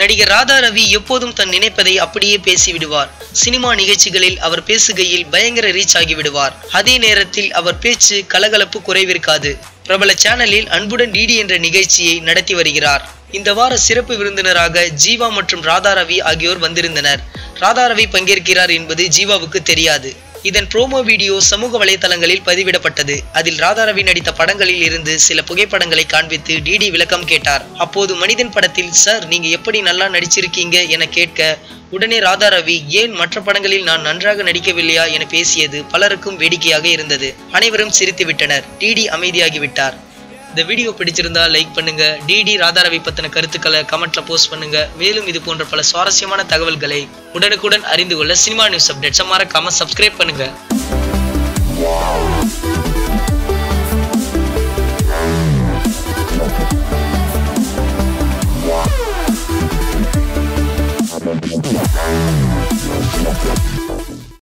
நடிகர் ராதா ரவி எப்போதும் தன் நினைப்பதை அப்படியே பேசிவிடுவார். சினிமா நிகழ்ச்சிகளில் அவர் பேசுகையில் பயங்கர ரீச் ஆகிவிடுவார். அதே நேரத்தில் அவர் பேச்சு கலகலப்பு குறைவிருக்காது. பிரபல சேனலில் அன்புடன் டிடி என்ற நிகழ்ச்சியை நடத்தி வருகிறார். இந்த வார சிறப்பு விருந்தினராக ஜீவா மற்றும் ராதா ரவி ஆகியோர் வந்திருந்தனர். ராதா ரவி பங்கேற்கிறார் என்பது ஜீவாவுக்கு தெரியாது. இதன் ப்ரோமோ வீடியோ சமூக வலைதளங்களில் பதிவிடப்பட்டது. அதில் ராதா ரவி நடித்த படங்களில் இருந்து சில புகைப்படங்களை காண்பித்து டிடி விளக்கம் கேட்டார். அப்போது மனிதன் படத்தில் சார் நீங்க எப்படி நல்லா நடிச்சிருக்கீங்க என கேட்க உடனே ராதா ரவி ஏன் மற்ற படங்களில் நான் நன்றாக நடிக்கவில்லையா என பேசியது பலருக்கும் வேடிக்கையாக இருந்தது. அனைவரும் சிரித்து விட்டனர். டிடி அமைதியாகிவிட்டார். இந்த வீடியோ பிடிச்சிருந்தா லைக் பண்ணுங்க. டிடி ராதா ரவி பத்தின கருத்துக்களை கமெண்ட்ல போஸ்ட் பண்ணுங்க. மேலும் இது போன்ற பல சுவாரஸ்யமான தகவல்களை உடனுக்குடன் அறிந்து கொள்ள சினிமா நியூஸ் அப்டேட்ஸை மறக்காம சப்ஸ்கிரைப் பண்ணுங்க.